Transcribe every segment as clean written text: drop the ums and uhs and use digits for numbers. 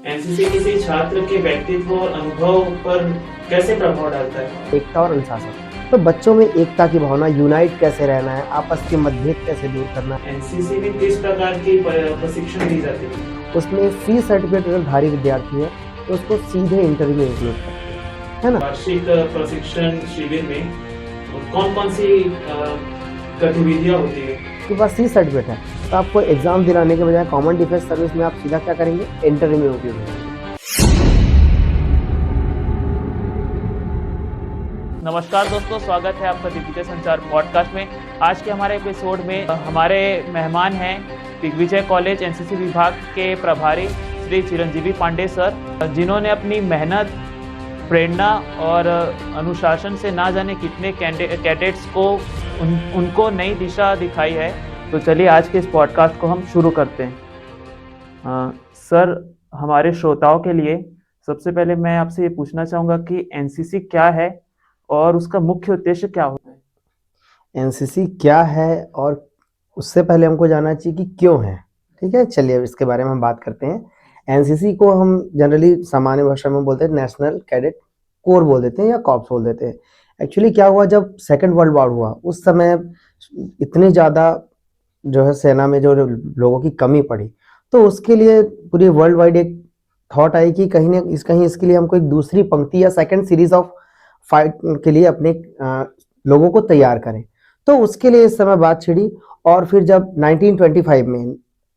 NCC किसी छात्र के व्यक्तित्व और अनुभव पर कैसे प्रभाव डालता है? एकता और अनुशासन। तो बच्चों में एकता की भावना, यूनाइट कैसे रहना है, आपस के मतभेद कैसे दूर करना है। एनसीसी में किस प्रकार की प्रशिक्षण दी जाती है? उसमें सी सर्टिफिकेट अगर धारी विद्यार्थी है तो उसको सीधे इंटरव्यू में इंक्लूड करते हैं, है ना। वार्षिक प्रशिक्षण शिविर में कौन कौन सी गतिविधियां होती है? उसके पास सी सर्टिफिकेट है तो आपको एग्जाम दिलाने के बजाय कॉमन डिफेंस सर्विस में आप सीधा क्या करेंगे, इंटरव्यू में उपयोग करेंगे। नमस्कार दोस्तों, स्वागत है आपका दिग्विजय संचार पॉडकास्ट में। आज के हमारे एपिसोड में हमारे मेहमान हैं दिग्विजय कॉलेज एनसीसी विभाग के प्रभारी श्री चिरंजीवी पांडे सर, जिन्होंने अपनी मेहनत, प्रेरणा और अनुशासन से ना जाने कितने कैडेट्स को उनको नई दिशा दिखाई है। तो चलिए आज के इस पॉडकास्ट को हम शुरू करते हैं। सर, हमारे श्रोताओं के लिए सबसे पहले मैं आपसे ये पूछना चाहूँगा कि एनसीसी क्या है और उसका मुख्य उद्देश्य क्या होता है? एनसीसी क्या है और उससे पहले हमको जानना चाहिए कि क्यों है। ठीक है, चलिए अब इसके बारे में हम बात करते हैं। एनसीसी को हम जनरली सामान्य भाषा में बोलते हैं नेशनल कैडेट कोर बोल देते हैं या कॉर्प्स बोल देते हैं। एक्चुअली क्या हुआ, जब सेकेंड वर्ल्ड वॉर हुआ उस समय इतनी ज़्यादा जो है सेना में जो लोगों की कमी पड़ी, तो उसके लिए पूरी वर्ल्ड वाइड एक थॉट आई कि कहीं इसके लिए हमको एक दूसरी पंक्ति या सेकेंड सीरीज ऑफ फाइट के लिए अपने लोगों को तैयार करें। तो उसके लिए इस समय बात छिड़ी। और फिर जब 1925 में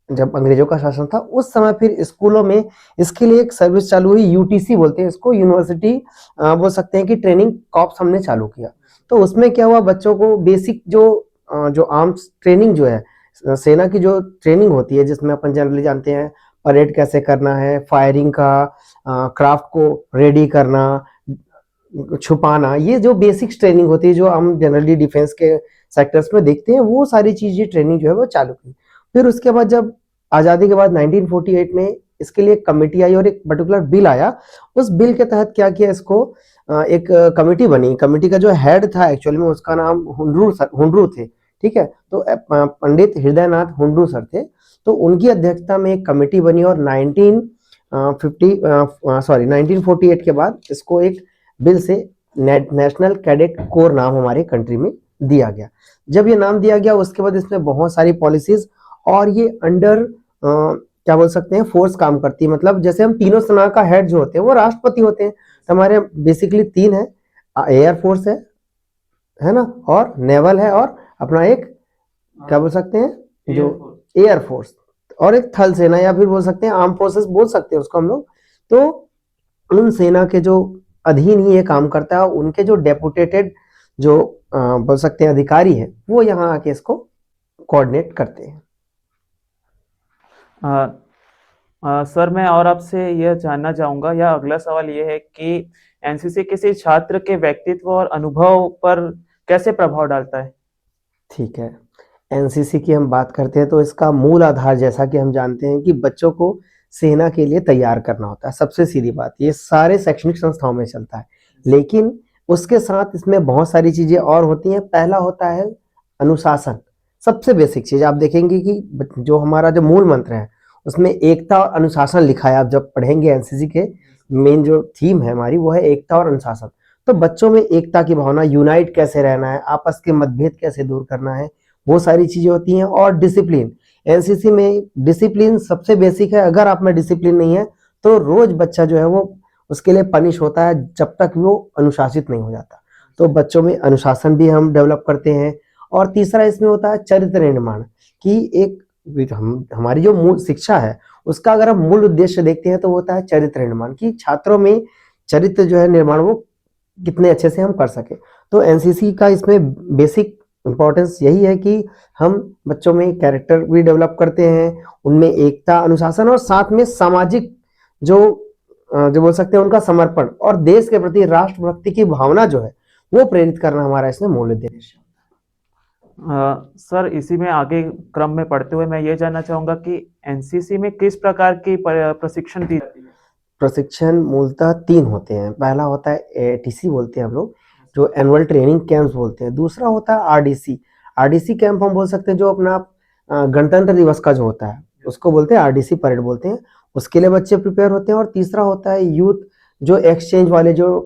जब अंग्रेजों का शासन था उस समय फिर स्कूलों में इसके लिए एक सर्विस चालू हुई, यूटीसी बोलते हैं इसको, यूनिवर्सिटी बोल सकते हैं कि ट्रेनिंग कॉर्प्स हमने चालू किया। तो उसमें क्या हुआ, बच्चों को बेसिक जो आर्म्स ट्रेनिंग जो है, सेना की जो ट्रेनिंग होती है जिसमें अपन जनरली जानते हैं परेड कैसे करना है, फायरिंग का, क्राफ्ट को रेडी करना, छुपाना, ये जो बेसिक ट्रेनिंग होती है जो हम जनरली डिफेंस के सेक्टर्स में देखते हैं, वो सारी चीजें ट्रेनिंग जो है वो चालू की। फिर उसके बाद जब आज़ादी के बाद 1948 में इसके लिए एक कमेटी आई और एक पर्टिकुलर बिल आया। उस बिल के तहत क्या किया, इसको एक कमेटी बनी। कमेटी का जो हेड था एक्चुअली में उसका नाम हुंड्रू थे। ठीक है, तो पंडित हृदयनाथ हुंड्रू सर थे। तो उनकी अध्यक्षता में एक कमेटी बनी और 1948 के बाद इसको एक बिल से नेशनल कैडेट कोर नाम हमारे कंट्री में दिया गया। जब ये नाम दिया गया उसके बाद इसमें बहुत सारी पॉलिसीज और ये अंडर क्या बोल सकते हैं फोर्स काम करती है। मतलब जैसे हम तीनों सेना का हेड जो होते हैं वो राष्ट्रपति होते हैं। तो हमारे बेसिकली तीन है, एयर फोर्स है ना, और नेवल है, और अपना एक क्या बोल सकते हैं जो एयर फोर्स, और एक थल सेना या फिर बोल सकते हैं आर्म फोर्सेस बोल सकते हैं उसको हम लोग। तो उन सेना के जो अधीन ही ये काम करता है, उनके जो डेपुटेटेड जो बोल सकते हैं अधिकारी है वो यहाँ आके इसको कोऑर्डिनेट करते हैं। सर, मैं और आपसे यह जानना चाहूँगा, या अगला सवाल ये है कि एनसीसी किसी छात्र के व्यक्तित्व और अनुभव पर कैसे प्रभाव डालता है? ठीक है, एनसीसी की हम बात करते हैं तो इसका मूल आधार जैसा कि हम जानते हैं कि बच्चों को सेना के लिए तैयार करना होता है। सबसे सीधी बात, ये सारे शैक्षणिक संस्थाओं में चलता है, लेकिन उसके साथ इसमें बहुत सारी चीजें और होती हैं। पहला होता है अनुशासन। सबसे बेसिक चीज आप देखेंगे कि जो हमारा जो मूल मंत्र है उसमें एकता और अनुशासन लिखा है। आप जब पढ़ेंगे एनसीसी के मेन जो थीम है हमारी वो है एकता और अनुशासन। तो बच्चों में एकता की भावना, यूनाइट कैसे रहना है, आपस के मतभेद कैसे दूर करना है, वो सारी चीजें होती हैं। और डिसिप्लिन, एनसीसी में डिसिप्लिन सबसे बेसिक है। अगर आप में डिसिप्लिन नहीं है तो रोज बच्चा जो है वो उसके लिए पनिश होता है जब तक वो अनुशासित नहीं हो जाता। तो बच्चों में अनुशासन भी हम डेवलप करते हैं। और तीसरा इसमें होता है चरित्र निर्माण, कि एक हमारी जो मूल शिक्षा है उसका अगर हम मूल उद्देश्य देखते हैं तो होता है चरित्र निर्माण, कि छात्रों में चरित्र जो है निर्माण वो कितने अच्छे से हम कर सके। तो एनसीसी का इसमें बेसिक इंपॉर्टेंस यही है कि हम बच्चों में कैरेक्टर भी डेवलप करते हैं, उनमें एकता, अनुशासन और साथ में सामाजिक जो बोल सकते हैं उनका समर्पण और देश के प्रति राष्ट्रभक्ति की भावना जो है वो प्रेरित करना हमारा इसमें मूल उद्देश्य। सर, इसी में आगे क्रम में पढ़ते हुए मैं ये जानना चाहूँगा कि एनसीसी में किस प्रकार की प्रशिक्षण दी जाती है? प्रशिक्षण मूलतः 3 होते हैं। पहला होता है एटीसी बोलते हैं हम लोग, जो एनुअल ट्रेनिंग कैंप्स बोलते हैं। दूसरा होता है आरडीसी। आरडीसी कैंप हम बोल सकते हैं जो अपना गणतंत्र दिवस का जो होता है उसको बोलते हैं आरडीसी परेड बोलते हैं। उसके लिए बच्चे प्रिपेयर होते हैं। और तीसरा होता है यूथ जो एक्सचेंज वाले जो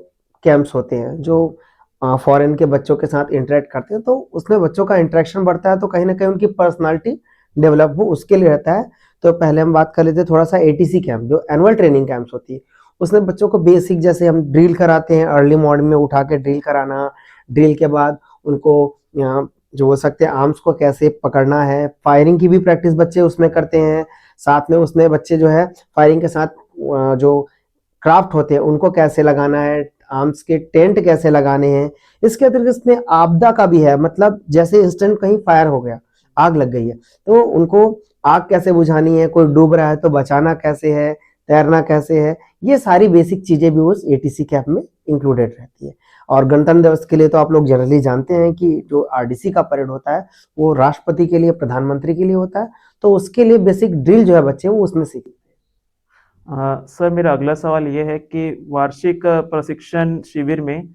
कैंप्स होते हैं, जो फॉरेन के बच्चों के साथ इंटरेक्ट करते हैं, तो उसमें बच्चों का इंटरेक्शन बढ़ता है, तो कहीं ना कहीं उनकी पर्सनालिटी डेवलप हो, उसके लिए रहता है। तो पहले हम बात कर लेते हैं थोड़ा सा एटीसी कैंप, जो एनुअल ट्रेनिंग कैंप्स होती है। उसमें बच्चों को बेसिक, जैसे हम ड्रिल कराते हैं, अर्ली मॉर्निंग में उठा के ड्रिल कराना, ड्रिल के बाद उनको जो हो सकते हैं आर्म्स को कैसे पकड़ना है, फायरिंग की भी प्रैक्टिस बच्चे उसमें करते हैं। साथ में उसमें बच्चे जो है फायरिंग के साथ जो क्राफ्ट होते हैं उनको कैसे लगाना है, आर्म्स के टेंट कैसे लगाने हैं। इसके अतिरिक्त इसमें आपदा का भी है, मतलब जैसे इंस्टेंट कहीं फायर हो गया, आग लग गई है, तो उनको आग कैसे बुझानी है, कोई डूब रहा है तो बचाना कैसे है, तैरना कैसे है, ये सारी बेसिक चीजें भी उस एटीसी कैंप में इंक्लूडेड रहती है। और गणतंत्र दिवस के लिए तो आप लोग जनरली जानते हैं कि जो आरडीसी का परेड होता है वो राष्ट्रपति के लिए, प्रधानमंत्री के लिए होता है, तो उसके लिए बेसिक ड्रिल जो है बच्चे वो उसमें सीखते हैं। सर, मेरा अगला सवाल ये है कि वार्षिक प्रशिक्षण शिविर में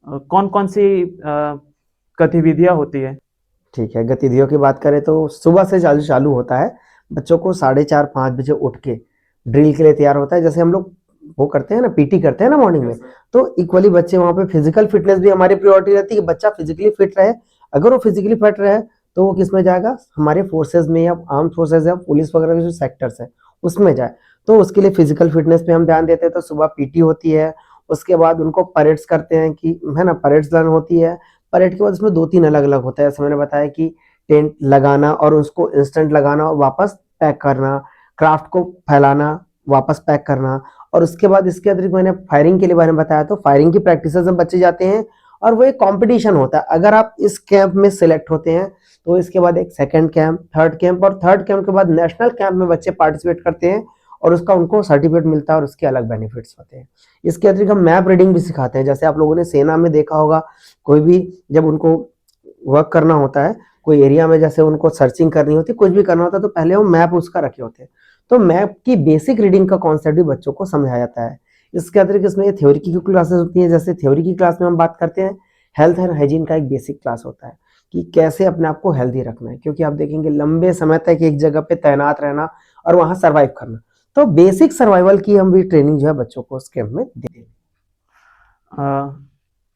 कौन-कौन सी गतिविधियां होती है? ठीक है, गतिविधियों की बात करें तो सुबह से चालू चालू होता है। बच्चों को 4:30-5 बजे उठ के ड्रिल के लिए तैयार होता है। जैसे हम लोग वो करते हैं ना, पीटी करते हैं ना मॉर्निंग में, तो इक्वली बच्चे वहाँ पे फिजिकल फिटनेस भी हमारी प्रायोरिटी रहती है कि बच्चा फिजिकली फिट रहे। अगर वो फिजिकली फिट रहे तो वो किस में जाएगा, हमारे फोर्सेज में या आर्म फोर्सेज या पुलिस वगैरह के जो सेक्टर्स है उसमें जाए। तो उसके लिए फिजिकल फिटनेस पे हम ध्यान देते हैं। तो सुबह पीटी होती है, उसके बाद उनको परेड्स करते हैं कि है ना, परेड्स लर्न होती है। परेड के बाद उसमें 2-3 अलग-अलग होता है। जैसे मैंने बताया कि टेंट लगाना और उसको इंस्टेंट लगाना और वापस पैक करना, क्राफ्ट को फैलाना, वापस पैक करना। और उसके बाद इसके अतिरिक्त मैंने फायरिंग के लिए बारे में बताया, तो फायरिंग की प्रैक्टिस में बच्चे जाते हैं और वो एक कंपटीशन होता है। अगर आप इस कैंप में सिलेक्ट होते हैं तो इसके बाद एक सेकंड कैंप, थर्ड कैंप, और थर्ड कैंप के बाद नेशनल कैंप में बच्चे पार्टिसिपेट करते हैं और उसका उनको सर्टिफिकेट मिलता है और उसके अलग बेनिफिट्स होते हैं। इसके अतिरिक्त हम मैप रीडिंग भी सिखाते हैं। जैसे आप लोगों ने सेना में देखा होगा, कोई भी जब उनको वर्क करना होता है, कोई एरिया में जैसे उनको सर्चिंग करनी होती है, कुछ भी करना होता है, तो पहले वो मैप उसका रखे होते हैं। तो मैप की बेसिक रीडिंग का कॉन्सेप्ट भी बच्चों को समझाया जाता है। इसके अतिरिक्त इसमें थ्योरी की क्लासेस होती हैं। जैसे थ्योरी की क्लास में हम बात करते हैं, हेल्थ एंड हाइजीन का एक बेसिक क्लास होता है कि कैसे अपने आप को हेल्दी रखना है, क्योंकि आप देखेंगे लंबे समय तक एक जगह पे तैनात रहना और वहां सर्वाइव करना, तो बेसिक सर्वाइवल की हम भी ट्रेनिंग जो है बच्चों को उस कैंप में देते हैं।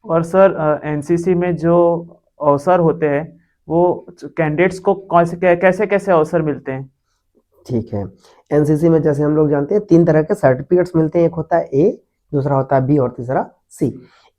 और सर, एनसीसी में जो अवसर होते हैं वो कैंडिडेट्स को कैसे कैसे अवसर मिलते हैं? ठीक है, एनसीसी में जैसे हम लोग जानते हैं 3 तरह के सर्टिफिकेट्स मिलते हैं। एक होता है ए, दूसरा होता है बी और तीसरा सी।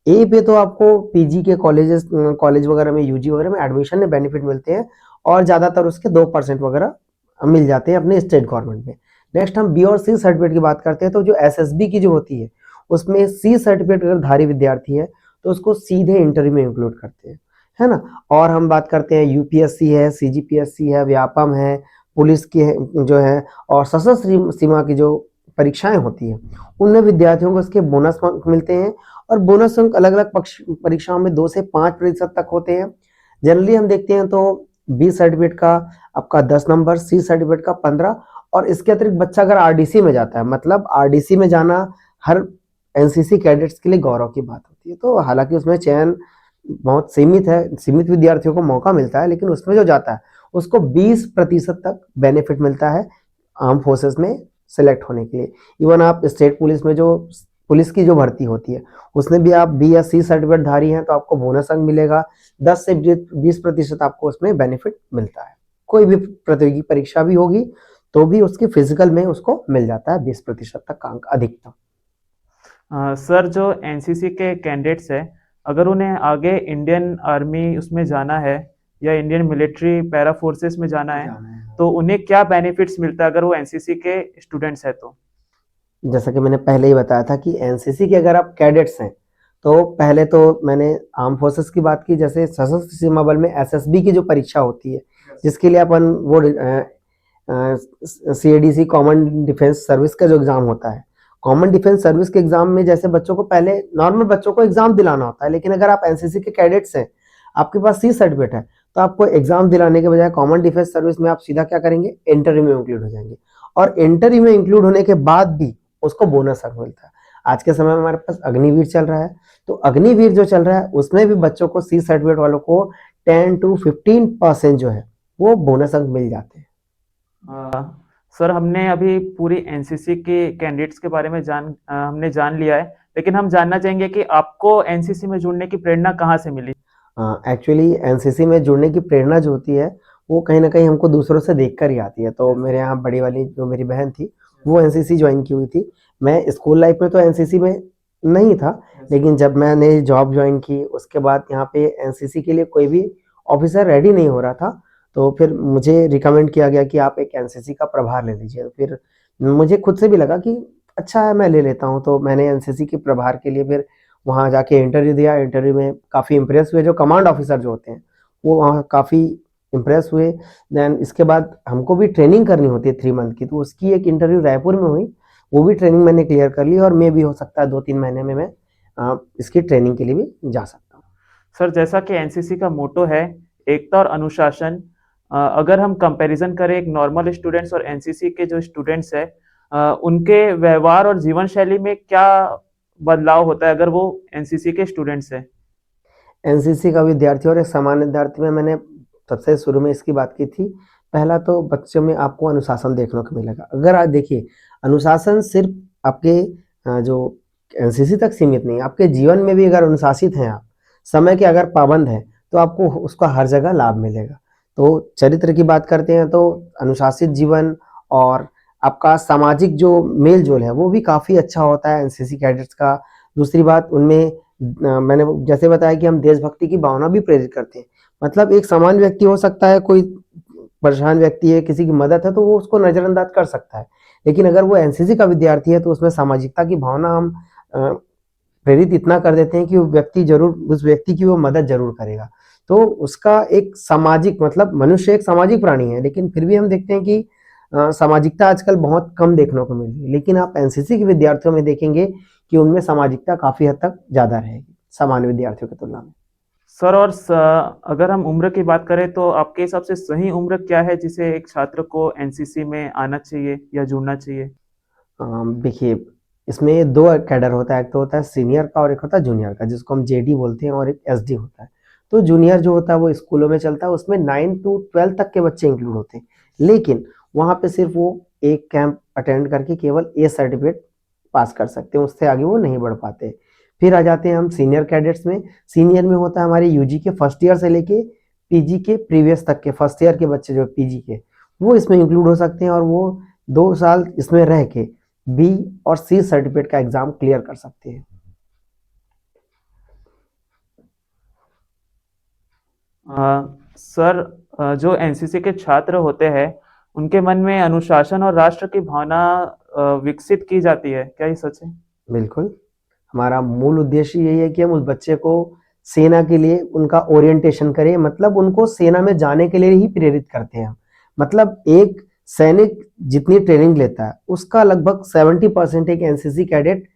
ए पे तो आपको पीजी के कॉलेज वगैरह में, यूजी वगैरह में एडमिशन में बेनिफिट मिलते हैं और ज़्यादातर उसके 2% वगैरह मिल जाते हैं अपने स्टेट गवर्नमेंट में। नेक्स्ट हम बी और सी सर्टिफिकेट की बात करते हैं, तो जो एसएसबी की जो होती है उसमें सी सर्टिफिकेट अगर धारी विद्यार्थी है तो उसको सीधे इंटरव्यू में इंक्लूड करते हैं, है ना। और हम बात करते हैं यूपीएससी है, सीजीपीएससी है, व्यापम है, पुलिस की जो है, और सशस्त्र सीमा की जो परीक्षाएं होती हैं उनमें विद्यार्थियों को इसके बोनस अंक मिलते हैं। और बोनस अंक अलग अलग परीक्षाओं में 2 से 5% तक होते हैं। जनरली हम देखते हैं तो बी सर्टिफिकेट का आपका 10 नंबर, सी सर्टिफिकेट का 15। और इसके अतिरिक्त बच्चा अगर आरडीसी में जाता है, मतलब आरडीसी में जाना हर एनसीसी कैडेट्स के लिए गौरव की बात होती है। तो हालांकि उसमें चयन बहुत सीमित है, सीमित विद्यार्थियों को मौका मिलता है, लेकिन उसमें जो जाता है उसको 20% तक बेनिफिट मिलता है आर्म फोर्सेस में सिलेक्ट होने के लिए। इवन आप स्टेट पुलिस में जो पुलिस की जो भर्ती होती है उसमें भी आप बी या सी सर्टिफिकेट धारी हैं तो आपको बोनस अंक मिलेगा। 10 से 20% आपको उसमें बेनिफिट मिलता है। कोई भी प्रतियोगी परीक्षा भी होगी तो भी उसकी फिजिकल में उसको मिल जाता है 20% तक का अंक अधिकतम। सर, जो एनसीसी के कैंडिडेट्स हैं, अगर उन्हें आगे इंडियन आर्मी उसमें जाना है या इंडियन मिलिट्री पैरा फोर्सेस में जाना है, तो उन्हें क्या बेनिफिट्स मिलता है अगर वो एनसीसी के स्टूडेंट्स हैं तो? जैसा कि मैंने पहले ही बताया था कि एनसीसी के अगर आप कैडेट्स हैं तो पहले तो मैंने आर्म फोर्सेस की बात की। जैसे सशस्त्र सीमा बल में एसएसबी की जो परीक्षा होती है, जिसके लिए अपन वो सीएडीसी कॉमन डिफेंस सर्विस का जो एग्जाम होता है, कॉमन डिफेंस सर्विस के एग्जाम में जैसे बच्चों को पहले नॉर्मल बच्चों को एग्जाम दिलाना होता है, लेकिन अगर आप एनसीसी के कैडेट्स हैं, आपके पास सी सर्टिफिकेट है, तो आपको एग्जाम दिलाने के बजाय कॉमन डिफेंस सर्विस में आप सीधा क्या करेंगे, इंटरव्यू में इंक्लूड हो जाएंगे। और इंटरव्यू में इंक्लूड होने के बाद भी उसको बोनस अंक मिलता है। आज के समय में हमारे पास अग्निवीर चल रहा है, तो अग्निवीर जो चल रहा है उसमें भी बच्चों को सी सर्टिफिकेट वालों को 10 to 15% जो है वो बोनस अंक मिल जाते हैं। सर हमने अभी पूरी एनसीसी के कैंडिडेट्स के बारे में हमने जान लिया है, लेकिन हम जानना चाहेंगे कि आपको एनसीसी में जुड़ने की प्रेरणा कहाँ से मिली? एक्चुअली एनसीसी में जुड़ने की प्रेरणा जो होती है वो कहीं न कहीं हमको दूसरों से देखकर ही आती है। तो मेरे यहाँ बड़ी वाली जो मेरी बहन थी, वो एनसीसी जॉइन की हुई थी। मैं स्कूल लाइफ में तो एनसीसी में नहीं था, लेकिन जब मैंने जॉब जॉइन की उसके बाद यहाँ पे एनसीसी के लिए कोई भी ऑफ़िसर रेडी नहीं हो रहा था, तो फिर मुझे रिकमेंड किया गया कि आप एक एनसीसी का प्रभार ले लीजिए। तो फिर मुझे खुद से भी लगा कि अच्छा है मैं ले लेता हूँ, तो मैंने एनसीसी के प्रभार के लिए फिर वहाँ जाके इंटरव्यू दिया। इंटरव्यू में काफ़ी इम्प्रेस हुए, जो कमांड ऑफिसर जो होते हैं वो वहाँ काफ़ी इम्प्रेस हुए। देन इसके बाद हमको भी ट्रेनिंग करनी होती है 3 मंथ की, तो उसकी एक इंटरव्यू रायपुर में हुई। वो भी ट्रेनिंग मैंने क्लियर कर ली और मे भी हो सकता है 2-3 महीने में मैं इसकी ट्रेनिंग के लिए भी जा सकता हूँ। सर जैसा कि एनसीसी का मोटो है एकता और अनुशासन, अगर हम कंपैरिजन करें एक नॉर्मल स्टूडेंट्स और एनसीसी के जो स्टूडेंट्स हैं, उनके व्यवहार और जीवन शैली में क्या बदलाव होता है अगर वो एनसीसी के स्टूडेंट्स हैं? एनसीसी का विद्यार्थी और एक सामान्य विद्यार्थी में मैंने सबसे शुरू में इसकी बात की थी। पहला तो बच्चों में आपको अनुशासन देखने को मिलेगा। अगर आप देखिए, अनुशासन सिर्फ़ आपके जो एनसीसी तक सीमित नहीं है, आपके जीवन में भी अगर अनुशासित हैं आप, समय के अगर पाबंद हैं, तो आपको उसका हर जगह लाभ मिलेगा। तो चरित्र की बात करते हैं तो अनुशासित जीवन और आपका सामाजिक जो मेल-जोल है, वो भी काफ़ी अच्छा होता है एनसीसी कैडेट्स का। दूसरी बात उनमें मैंने वो जैसे बताया कि हम देशभक्ति की भावना भी प्रेरित करते हैं। मतलब एक सामान्य व्यक्ति हो सकता है, कोई परेशान व्यक्ति है, किसी की मदद है तो वो उसको नज़रअंदाज कर सकता है। लेकिन अगर वो एनसीसी का विद्यार्थी है तो उसमें सामाजिकता की भावना हम अ, प्रेरित इतना कर देते हैं कि वो व्यक्ति ज़रूर उस व्यक्ति की वो मदद ज़रूर करेगा। तो उसका एक सामाजिक मतलब मनुष्य एक सामाजिक प्राणी है, लेकिन फिर भी हम देखते हैं कि सामाजिकता आजकल बहुत कम देखने को मिल रही है। लेकिन आप एनसीसी के विद्यार्थियों में देखेंगे कि उनमें सामाजिकता काफ़ी हद तक ज़्यादा रहेगी, सामान्य विद्यार्थियों की तुलना में। सर और अगर हम उम्र की बात करें तो आपके हिसाब से सही उम्र क्या है जिसे एक छात्र को एनसीसी में आना चाहिए या जुड़ना चाहिए? देखिए, इसमें 2 कैडर होता है, एक तो होता है सीनियर का और एक होता है जूनियर का, जिसको हम जेडी बोलते हैं और एक एसडी होता है। तो जूनियर जो होता है वो स्कूलों में चलता है, उसमें 9 टू 12 तक के बच्चे इंक्लूड होते हैं। लेकिन वहाँ पे सिर्फ़ वो एक कैंप अटेंड करके केवल ए सर्टिफ़िकेट पास कर सकते हैं, उससे आगे वो नहीं बढ़ पाते। फिर आ जाते हैं हम सीनियर कैडेट्स में। सीनियर में होता है हमारे यूजी के फर्स्ट ईयर से लेके पीजी के प्रीवियस तक के फर्स्ट ईयर के बच्चे जो पीजी के, वो इसमें इंक्लूड हो सकते हैं और वो 2 साल इसमें रह के बी और सी सर्टिफिकेट का एग्जाम क्लियर कर सकते हैं। सर जो एनसीसी के छात्र होते हैं उनके मन में अनुशासन और राष्ट्र की भावना विकसित की जाती है, क्या ये सच है? बिल्कुल, हमारा मूल उद्देश्य यही है कि हम उस बच्चे को सेना के लिए उनका ओरिएंटेशन करें, मतलब उनको सेना में जाने के लिए ही प्रेरित करते हैं हम। मतलब एक सैनिक जितनी ट्रेनिंग लेता है, उसका लगभग 70% एक NCC cadet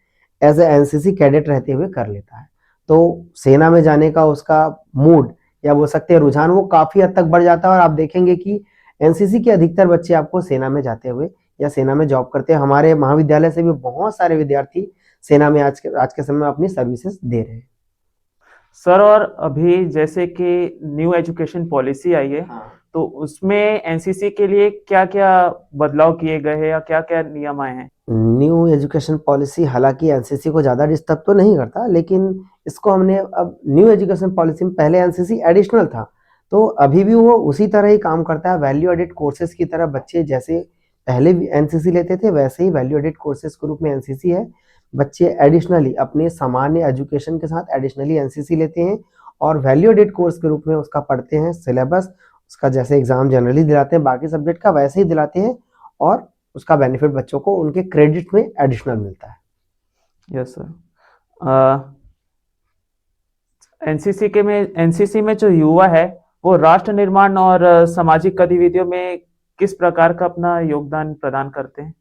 as a NCC cadet रहते हुए कर लेता है। तो सेना में जाने का उसका मूड या बोल सकते हैं रुझान वो काफ़ी हद तक बढ़ जाता है और आप देखेंगे कि एनसीसी के अधिकतर बच्चे आपको सेना में जाते हुए या सेना में जॉब करते हैं। हमारे महाविद्यालय से भी बहुत सारे विद्यार्थी सेना में आज के समय में अपनी सर्विसेज दे रहे हैं। सर और अभी जैसे कि न्यू एजुकेशन पॉलिसी आई है, हाँ। तो उसमें एनसीसी के लिए क्या-क्या बदलाव किए गए हैं या क्या-क्या नियम आए हैं? न्यू एजुकेशन पॉलिसी हालाँकि एनसीसी को ज़्यादा डिस्टर्ब तो नहीं करता, लेकिन इसको हमने अब न्यू एजुकेशन पॉलिसी में पहले एनसीसी एडिशनल था, तो अभी भी वो उसी तरह ही काम करता है। वैल्यू एडेड कोर्सेज़ की तरह बच्चे जैसे पहले भी एनसीसी लेते थे, वैसे ही वैल्यू एडेड कोर्सेज़ के रूप में एनसीसी है। बच्चे एडिशनली अपने सामान्य एजुकेशन के साथ एडिशनली एनसीसी लेते हैं और वैल्यू एडेड कोर्स के रूप में उसका पढ़ते हैं। सिलेबस उसका जैसे एग्ज़ाम जनरली दिलाते हैं बाकी सब्जेक्ट का, वैसे ही दिलाते हैं और उसका बेनिफिट बच्चों को उनके क्रेडिट में एडिशनल मिलता है। Yes sir. एनसीसी में जो युवा है वो राष्ट्र निर्माण और सामाजिक गतिविधियों में किस प्रकार का अपना योगदान प्रदान करते हैं?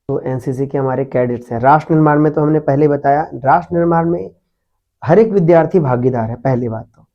तो एनसीसी के हमारे कैडेट्स हैं। राष्ट्र निर्माण में तो हमने पहले ही बताया, राष्ट्र निर्माण में हर एक विद्यार्थी भागीदार है पहली बात तो।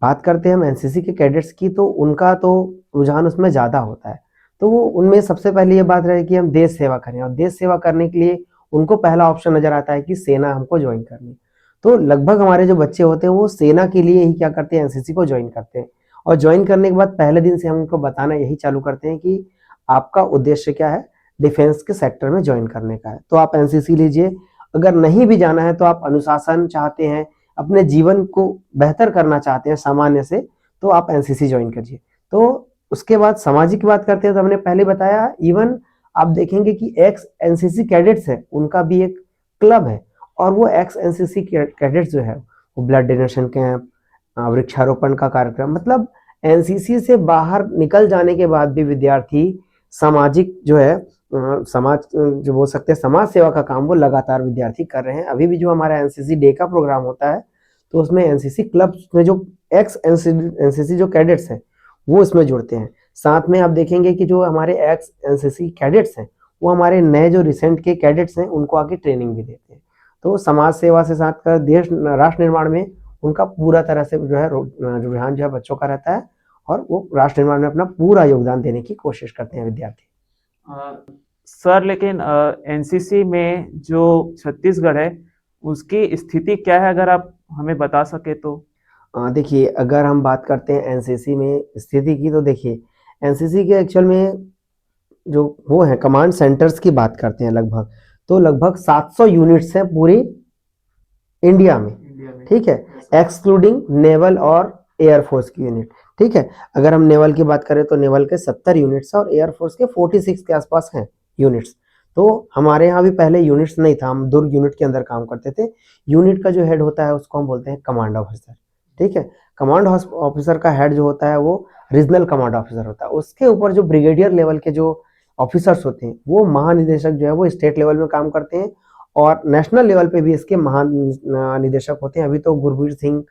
बात करते हैं हम एनसीसी के कैडेट्स की तो उनका तो रुझान उसमें ज़्यादा होता है। तो वो उनमें सबसे पहले ये बात रहे कि हम देश सेवा करें और देश सेवा करने के लिए उनको पहला ऑप्शन नज़र आता है कि सेना हमको जॉइन करनी है। तो लगभग हमारे जो बच्चे होते हैं वो सेना के लिए ही क्या करते हैं एनसीसी को जॉइन करते हैं और जॉइन करने के बाद पहले दिन से हम उनको बताना यही चालू करते हैं कि आपका उद्देश्य क्या है, डिफेंस के सेक्टर में ज्वाइन करने का है, तो आप एनसीसी लीजिए। अगर नहीं भी जाना है तो आप अनुशासन चाहते हैं, अपने जीवन को बेहतर करना चाहते हैं सामान्य से, तो आप एनसीसी ज्वाइन करिए। तो उसके बाद सामाजिक की बात करते हैं तो हमने पहले बताया, इवन आप देखेंगे कि एक्स एनसीसी कैडेट्स है, उनका भी एक क्लब है, और वो एक्स एनसीसी कैडेट्स जो है वो ब्लड डोनेशन कैंप, वृक्षारोपण का कार्यक्रम, मतलब एनसीसी से बाहर निकल जाने के बाद भी विद्यार्थी सामाजिक जो है समाज जो बोल सकते हैं समाज सेवा का काम वो लगातार विद्यार्थी कर रहे हैं। अभी भी जो हमारा एनसीसी डे का प्रोग्राम होता है तो उसमें एनसीसी क्लब में जो एक्स एनसीसी जो कैडेट्स हैं वो इसमें जुड़ते हैं। साथ में आप देखेंगे कि जो हमारे एक्स एनसीसी कैडेट्स हैं वो हमारे नए जो रिसेंट के कैडेट्स हैं उनको आके ट्रेनिंग भी देते हैं। तो समाज सेवा से साथ कर देश राष्ट्र निर्माण में उनका पूरा तरह से जो है रुझान जो है बच्चों का रहता है, और वो राष्ट्र निर्माण में अपना पूरा योगदान देने की कोशिश करते हैं विद्यार्थी। सर लेकिन एनसीसी में जो छत्तीसगढ़ है उसकी स्थिति क्या है, अगर आप हमें बता सके तो। देखिए, अगर हम बात करते हैं एनसीसी में स्थिति की, तो देखिए एनसीसी के एक्चुअल में जो वो है कमांड सेंटर्स की बात करते हैं लगभग, तो लगभग 700 यूनिट्स हैं पूरी इंडिया में, ठीक है, एक्सक्लूडिंग नेवल और एयरफोर्स की यूनिट, ठीक है। अगर हम नेवल की बात करें तो नेवल के 70 यूनिट्स और एयरफोर्स के 46 के आसपास हैं यूनिट्स। तो हमारे यहाँ भी पहले यूनिट्स नहीं था, हम दुर्ग यूनिट के अंदर काम करते थे। यूनिट का जो हेड होता है उसको हम बोलते हैं कमांड ऑफिसर, ठीक है। कमांड ऑफिसर का हेड जो होता है वो रीजनल कमांड ऑफिसर होता है। उसके ऊपर जो ब्रिगेडियर लेवल के जो ऑफिसर्स होते हैं वो महानिदेशक जो है वो स्टेट लेवल में काम करते हैं, और नेशनल लेवल पे भी इसके महानिदेशक होते हैं। अभी तो गुरबीर सिंह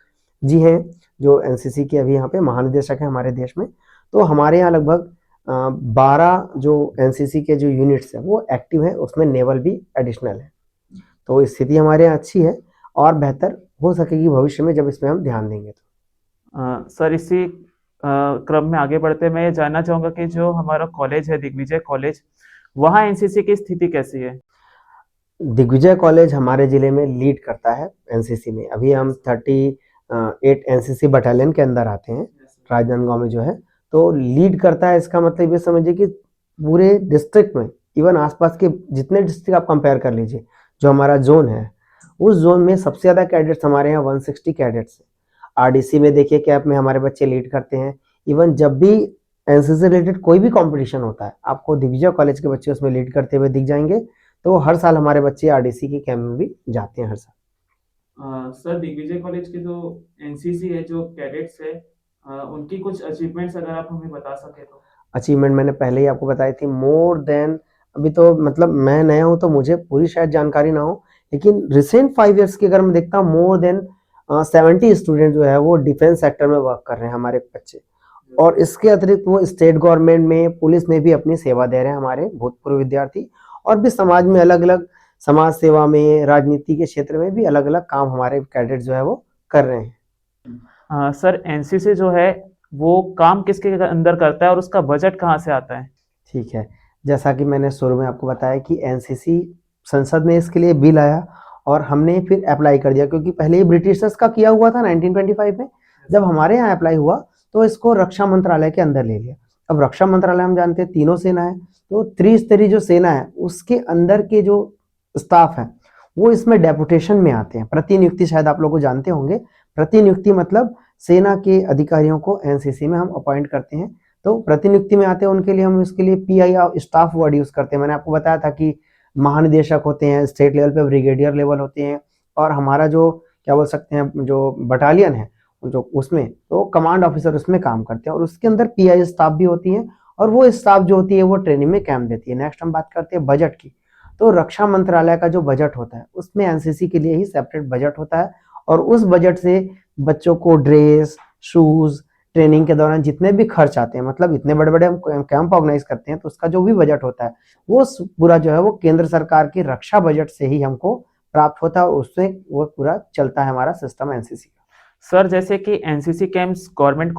जी हैं जो एनसीसी के अभी यहाँ पे महानिदेशक हैं हमारे देश में। तो हमारे यहाँ लगभग 12 जो एनसीसी के जो यूनिट्स हैं वो एक्टिव है, उसमें नेवल भी एडिशनल है। तो स्थिति हमारे यहाँ अच्छी है और बेहतर हो सकेगी भविष्य में जब इसमें हम ध्यान देंगे तो। सर इसी क्रम में आगे बढ़ते मैं ये जानना चाहूँगा कि जो हमारा कॉलेज है दिग्विजय कॉलेज, वहाँ एनसीसी की स्थिति कैसी है। दिग्विजय कॉलेज हमारे जिले में लीड करता है एनसीसी में। अभी हम 38 एनसीसी बटालियन के अंदर आते हैं राजनांदगांव में जो है, तो लीड करता है। इसका मतलब ये समझिए कि पूरे डिस्ट्रिक्ट में, इवन आसपास के जितने डिस्ट्रिक्ट आप कंपेयर कर लीजिए, जो हमारा जोन है उस जोन में सबसे ज़्यादा कैडेट्स हमारे यहाँ 160 कैडेट्स हैं। आरडीसी में देखिए कैंप में हमारे बच्चे लीड करते हैं। इवन जब भी एनसीसी रिलेटेड कोई भी कंपटीशन होता है आपको दिग्विजय कॉलेज के बच्चे उसमें लीड करते हुए दिख जाएंगे। तो हर साल हमारे बच्चे आरडीसी के कैंप में भी जाते हैं हर साल। सर दिग्विजय कॉलेज के जो एनसीसी है जो कैडेट्स है उनकी कुछ अचीवमेंट्स अगर आप हमें बता सके तो। अचीवमेंट मैंने पहले ही आपको बताई थी, मोर देन, अभी तो मतलब मैं नया हूँ तो मुझे पूरी शायद जानकारी ना हो, लेकिन रिसेंट 5 ईयर्स की अगर मैं देखता हूँ मोर देन 70 स्टूडेंट जो है वो डिफेंस सेक्टर में वर्क कर रहे हैं हमारे बच्चे। और इसके अतिरिक्त वो स्टेट गवर्नमेंट में, पुलिस में भी अपनी सेवा दे रहे हैं हमारे भूतपूर्व विद्यार्थी, और भी समाज में अलग अलग समाज सेवा में, राजनीति के क्षेत्र में भी अलग अलग काम हमारे कैडेट जो है वो कर रहे हैं। सर एनसीसी जो है वो काम किसके अंदर करता है और उसका बजट कहाँ से आता है। ठीक है, जैसा कि मैंने शुरू में आपको बताया कि एनसीसी संसद में इसके लिए बिल आया और हमने फिर अप्लाई कर दिया, क्योंकि पहले ही ब्रिटिशर्स का किया हुआ था 1925 में। जब हमारे यहाँ अप्लाई हुआ तो इसको रक्षा मंत्रालय के अंदर ले लिया। अब रक्षा मंत्रालय हम जानते हैं तीनों सेना है, तो त्रिस्तरीय जो सेना है उसके अंदर के जो स्टाफ है वो इसमें डेपुटेशन में आते हैं। प्रतिनियुक्ति शायद आप लोग को जानते होंगे, प्रतिनियुक्ति मतलब सेना के अधिकारियों को एनसीसी में हम अपॉइंट करते हैं, तो प्रतिनियुक्ति में आते हैं उनके लिए हम इसके लिए पीआई स्टाफ वर्ड यूज करते हैं। मैंने आपको बताया था कि महानिदेशक होते हैं, स्टेट लेवल पे ब्रिगेडियर लेवल होते हैं, और हमारा जो क्या बोल सकते हैं जो बटालियन है जो उसमें तो कमांड ऑफिसर उसमें काम करते हैं, और उसके अंदर पीआई स्टाफ भी होती है, और वो स्टाफ जो होती है वो ट्रेनिंग में कैंप देती है। नेक्स्ट हम बात करते हैं बजट की, तो रक्षा मंत्रालय का जो बजट होता है उसमें एनसीसी के लिए ही सेपरेट बजट होता है, और उस बजट से बच्चों को ड्रेस, शूज, ट्रेनिंग के दौरान जितने भी खर्च आते हैं, मतलब इतने बड़े बड़े हम कैंप ऑर्गेनाइज करते हैं तो उसका जो भी बजट होता है वो पूरा जो है वो केंद्र सरकार की रक्षा बजट से ही हमको प्राप्त होता है, और उससे वो पूरा चलता है हमारा सिस्टम एनसीसी का। सर जैसे कि एनसीसी कैंप्स गवर्नमेंट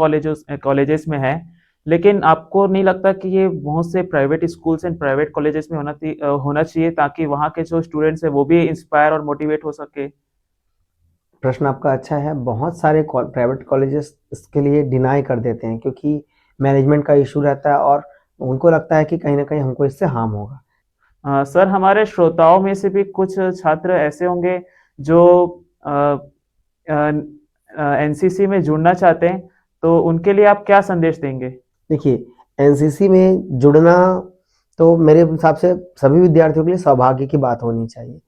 कॉलेजेस में है, लेकिन आपको नहीं लगता कि ये बहुत से private schools and private colleges में होना चाहिए ताकि वहाँ के जो स्टूडेंट्स हैं वो भी इंस्पायर और मोटिवेट हो सके। प्रश्न आपका अच्छा है। बहुत सारे प्राइवेट कॉलेजेस इसके लिए डिनाई कर देते हैं क्योंकि मैनेजमेंट का इशू रहता है, और उनको लगता है कि कहीं ना कहीं हमको इससे हार्म होगा। सर, हमारे श्रोताओं में से भी कुछ छात्र ऐसे होंगे जो एनसीसी में जुड़ना चाहते हैं, तो उनके लिए आप क्या संदेश देंगे? देखिए, एनसीसी में जुड़ना तो मेरे हिसाब से सभी विद्यार्थियों के लिए सौभाग्य की बात होनी चाहिए।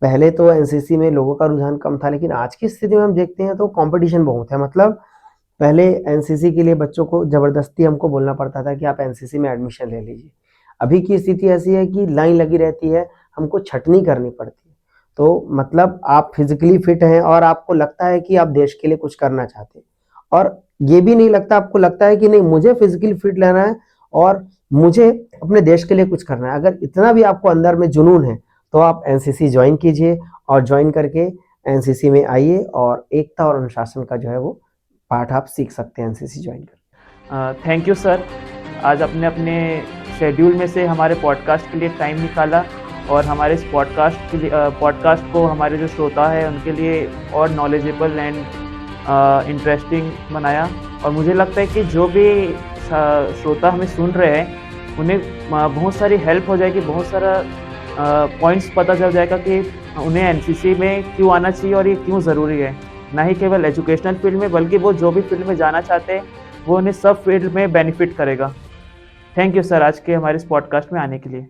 पहले तो एनसीसी में लोगों का रुझान कम था, लेकिन आज की स्थिति में हम देखते हैं तो कंपटीशन बहुत है। मतलब पहले एनसीसी के लिए बच्चों को जबरदस्ती हमको बोलना पड़ता था कि आप एनसीसी में एडमिशन ले लीजिए। अभी की स्थिति ऐसी है कि लाइन लगी रहती है, हमको छटनी करनी पड़ती है। तो मतलब आप फिजिकली फिट हैं और आपको लगता है कि आप देश के लिए कुछ करना चाहते हैं, और ये भी नहीं लगता, आपको लगता है कि नहीं, मुझे फिजिकली फिट रहना है और मुझे अपने देश के लिए कुछ करना है। अगर इतना भी आपको अंदर में जुनून है तो आप एनसीसी ज्वाइन कीजिए, और ज्वाइन करके एनसीसी में आइए और एकता और अनुशासन का जो है वो पाठ आप सीख सकते हैं एनसीसी ज्वाइन कर। थैंक यू सर, आज अपने अपने शेड्यूल में से हमारे पॉडकास्ट के लिए टाइम निकाला और हमारे इस पॉडकास्ट को हमारे जो श्रोता है उनके लिए और नॉलेजेबल एंड इंटरेस्टिंग बनाया। और मुझे लगता है कि जो भी श्रोता हमें सुन रहे हैं उन्हें बहुत सारी हेल्प हो जाएगी, बहुत सारा पॉइंट्स पता चल जाएगा कि उन्हें एनसीसी में क्यों आना चाहिए और ये क्यों ज़रूरी है। ना ही केवल एजुकेशनल फील्ड में, बल्कि वो जो भी फील्ड में जाना चाहते हैं वो उन्हें सब फील्ड में बेनिफिट करेगा। थैंक यू सर, आज के हमारे इस पॉडकास्ट में आने के लिए।